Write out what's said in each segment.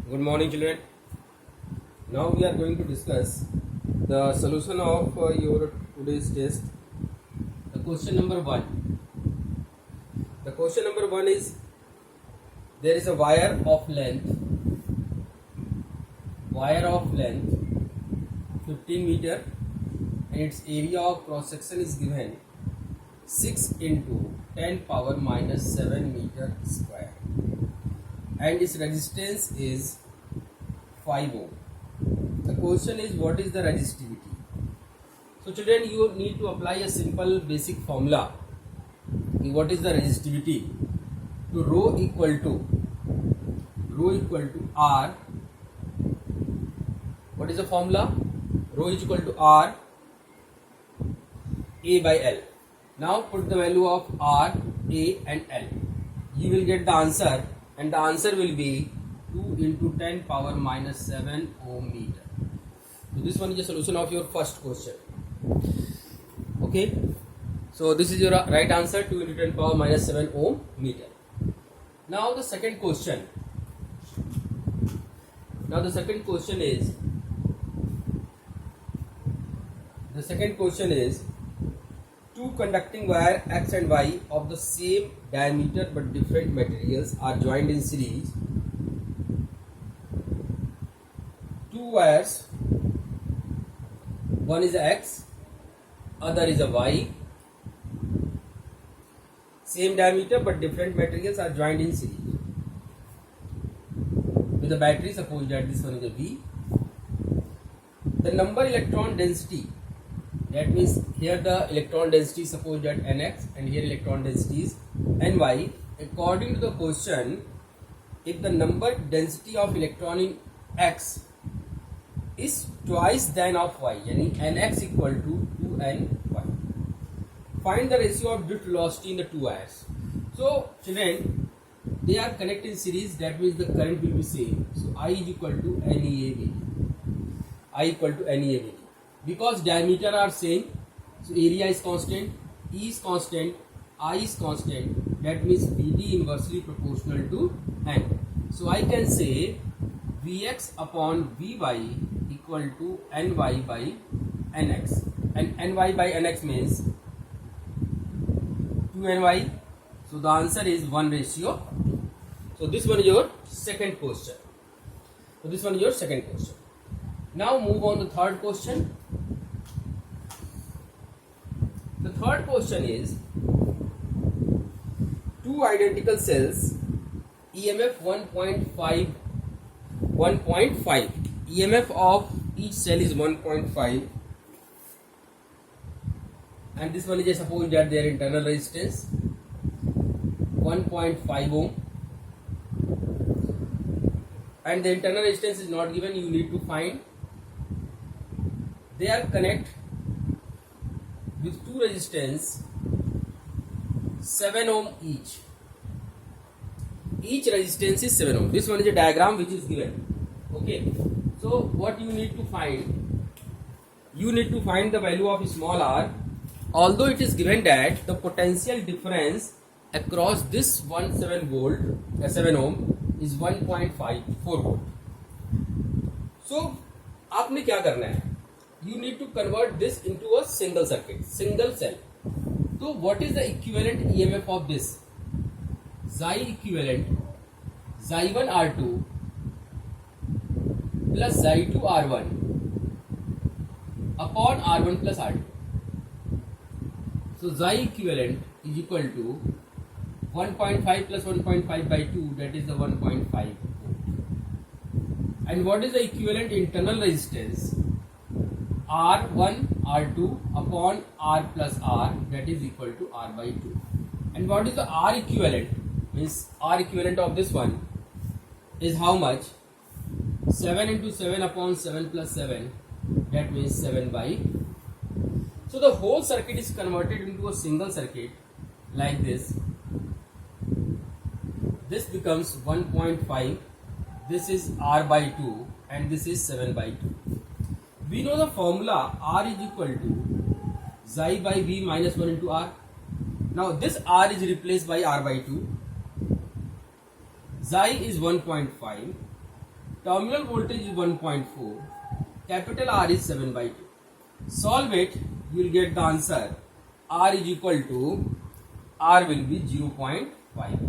Good morning, children. Now we are going to discuss the solution of your today's test. The question number 1. The question number 1 is, there is a wire of length 15 meter, and its area of cross section is given 6 into 10 power minus 7 meter square, and its resistance is 5 ohm. The question is, what is the resistivity? So children, you need to apply a simple basic formula. What is the resistivity? To rho equal to R. What is the formula? Rho is equal to R A by L. Now put the value of R, A and L. You will get the answer, and the answer will be 2 into 10 power minus 7 ohm meter. So this one is the solution of your first question. Okay. So this is your right answer, 2 into 10 power minus 7 ohm meter. Now the second question. is two conducting wire X and Y of the same diameter but different materials are joined in series. Two wires, one is a X, other is a Y, same diameter but different materials are joined in series. With a battery, suppose that this one is a V. The number electron density, that means here the electron density, suppose that Nx, and here electron density is Ny. According to the question, if the number density of electron in X is twice than of Y, yani Nx equal to 2Ny. Find the ratio of drift velocity in the two wires. So children, they are connected in series, that means the current will be same. So I is equal to NEAVD. Because diameter are same, so area is constant, E is constant, I is constant, that means VD inversely proportional to N. So I can say Vx upon Vy equal to Ny by Nx, and Ny by Nx means 2Ny. So the answer is 1:2. So this one is your second question. Now move on to the third question. The third question is, two identical cells, EMF 1.5, EMF of each cell is 1.5, and this one is, suppose that their internal resistance 1.5 ohm, and the internal resistance is not given, you need to find. They are connected with two resistance 7 ohm each. Each resistance is 7 ohm. This one is a diagram which is given. Okay. So what you need to find? You need to find the value of small r. Although it is given that the potential difference across this 7 ohm is 1.54 volt. So आपने क्या करना है? You need to convert this into a single circuit, single cell. So what is the equivalent EMF of this? Xi equivalent Xi1 R2 plus Xi2 R1 upon R1 plus R2. So Xi equivalent is equal to 1.5 plus 1.5 by 2, that is the 1.5. And what is the equivalent internal resistance? R1 R2 upon R plus R, that is equal to R by 2. And what is the R equivalent? Means R equivalent of this one is how much? 7 into 7 upon 7 plus 7, that means 7 by. So the whole circuit is converted into a single circuit like this. This becomes 1.5, this is R by 2, and this is 7 by 2. We know the formula, R is equal to Xi by V minus 1 into R. Now this R is replaced by R by 2. Xi is 1.5 terminal voltage is 1.4, capital R is 7/2. Solve it, you will get the answer. R is equal to, R will be 0.5.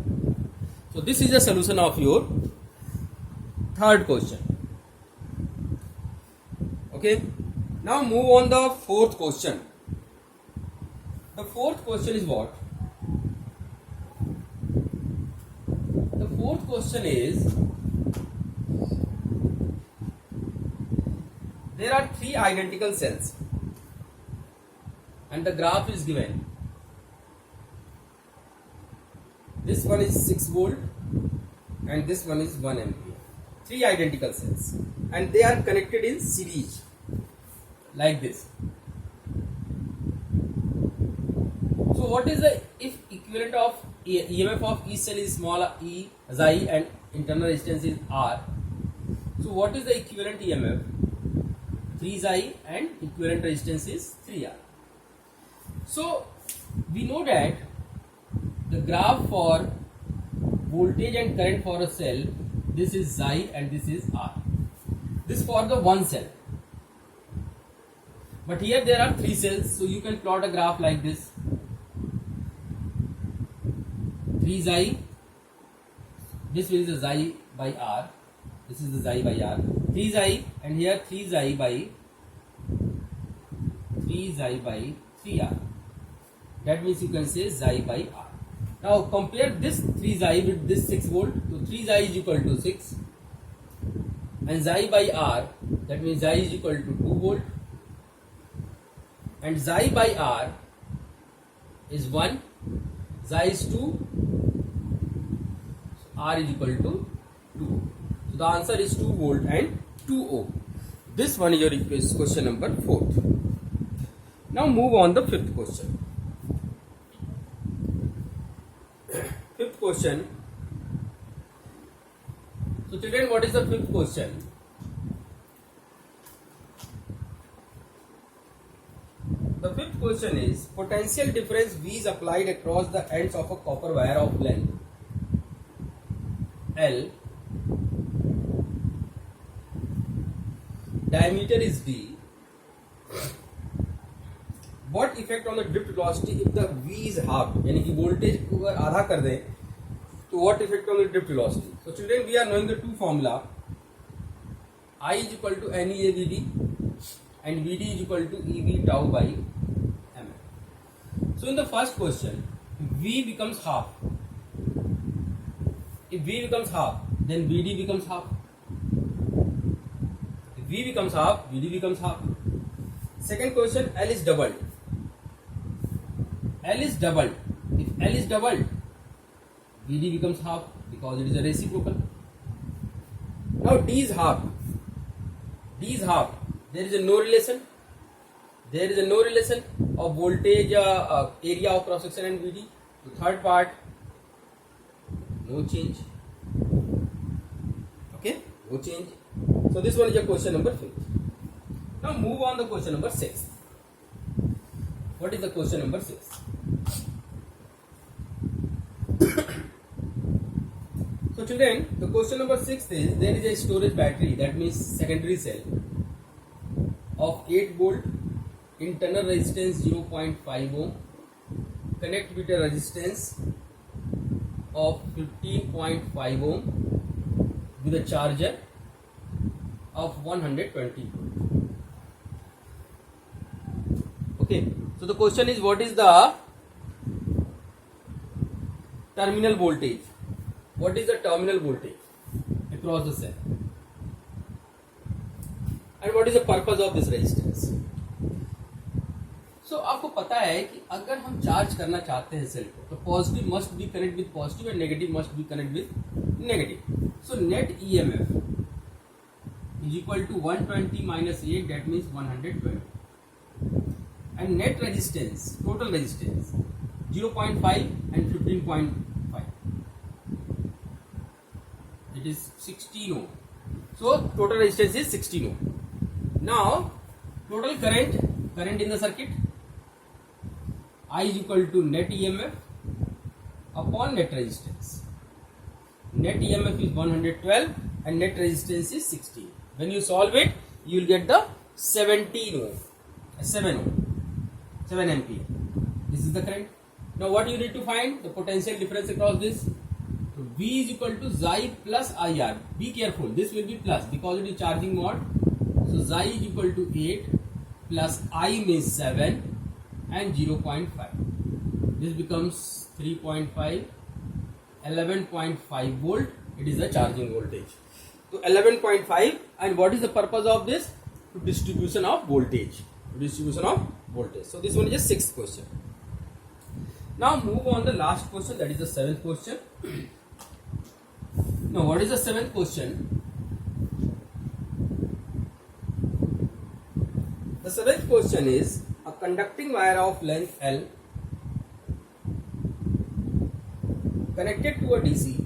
So this is the solution of your third question. Okay, now move on the fourth question. The fourth question is what? The fourth question is, there are three identical cells and the graph is given. This one is 6 volt and this one is 1 ampere. Three identical cells and they are connected in series like this. So what is the equivalent of EMF of each cell is small e xi and internal resistance is R. So what is the equivalent EMF? 3 xi and equivalent resistance is 3R. So we know that the graph for voltage and current for a cell, this is xi and this is R. This for the one cell. But here there are three cells, so you can plot a graph like this. 3 xi, this is the xi by R, this is the xi by R, 3 xi and here 3 xi by 3R. That means you can say xi by R. Now compare this 3 xi with this 6 volt. So 3 xi is equal to 6 and xi by R, that means xi is equal to 2 volt and xi by R is 1, xi is 2, R is equal to 2. So the answer is 2 volt and 2 ohm. This one is your question number 4th. Now move on the fifth question. Fifth question. So children, what is the fifth question? The fifth question is, potential difference V is applied across the ends of a copper wire of length L. Diameter is D. What effect on the drift velocity if the V is half? यानी कि voltage को अगर आधा कर दें, तो what effect on the drift velocity? So children, we are knowing the two formula. I is equal to NEAVD and VD is equal to EV tau by M. So in the first question, V becomes half. If V becomes half, then VD becomes half. If V becomes half, VD becomes half. Second question, L is doubled. L is doubled. If L is doubled, VD becomes half because it is a reciprocal. Now D is half. D is half. There is a no relation. There is a no relation of voltage, area of cross section and VD. The third part, no change. Okay, no change. So this one is your question number 5. Now move on to question number 6. What is the question number 6? So children, the question number 6 is, there is a storage battery, that means secondary cell, of 8 volt, internal resistance 0.5 ohm, connect with a resistance of 15.5 ohm with a charger of 120 volt. Okay, so the question is, what is the terminal voltage? What is the terminal voltage across the cell? And what is the purpose of this resistance? So आपको पता है कि अगर हम charge करना चाहते हैं cell को, तो positive must be connect with positive and negative must be connect with negative. So net EMF is equal to 120 minus 8, that means 120. And net resistance, total resistance 0.5 and 15.5. It is 16 ohm. So total resistance is 16 ohm. Now total current in the circuit, I is equal to net EMF upon net resistance. Net EMF is 112 and net resistance is 16. When you solve it, you will get the 17 ohm, 7 ohm, 7 ampere. This is the current. Now what you need to find? The potential difference across this. So V is equal to Xi plus IR. Be careful, this will be plus because it is charging mode. So Xi is equal to 8 plus I means 7 and 0.5. This becomes 3.5, 11.5 volt. It is the charging voltage. So 11.5, and what is the purpose of this? To distribution of voltage. Distribution of voltage. So this one is the sixth question. Now move on the last question, that is the seventh question. Now what is the seventh question? The seventh question is a conducting wire of length L connected to a DC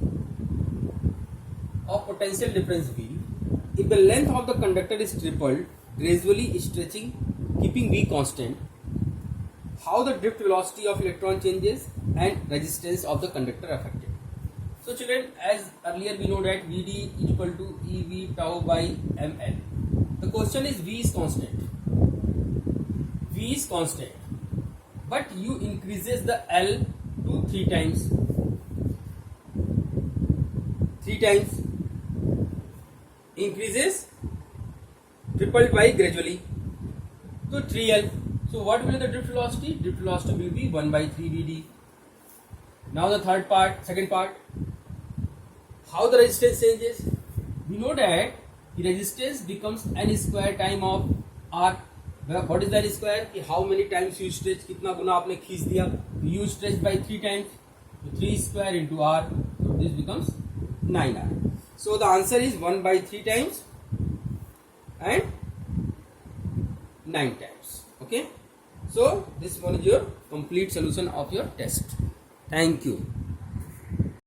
of potential difference V. If the length of the conductor is tripled, gradually stretching, keeping V constant, how the drift velocity of electron changes and resistance of the conductor affected. So children, as earlier we know that Vd is equal to EV tau by ml. The question is V is constant. V is constant, but you increases the L to 3 times. 3 times increases, tripled by gradually to 3L. So what will be the drift velocity? Drift velocity will be 1 by 3 Vd. Now the second part, how the resistance changes. We know that the resistance becomes n square time of R. What is that square? How many times you stretch, कितना गुना आपने खींच दिया. You stretch by 3 times. So 3 square into R. So this becomes 9R. So the answer is 1 by 3 times and 9 times. Okay. So this one is your complete solution of your test. Thank you.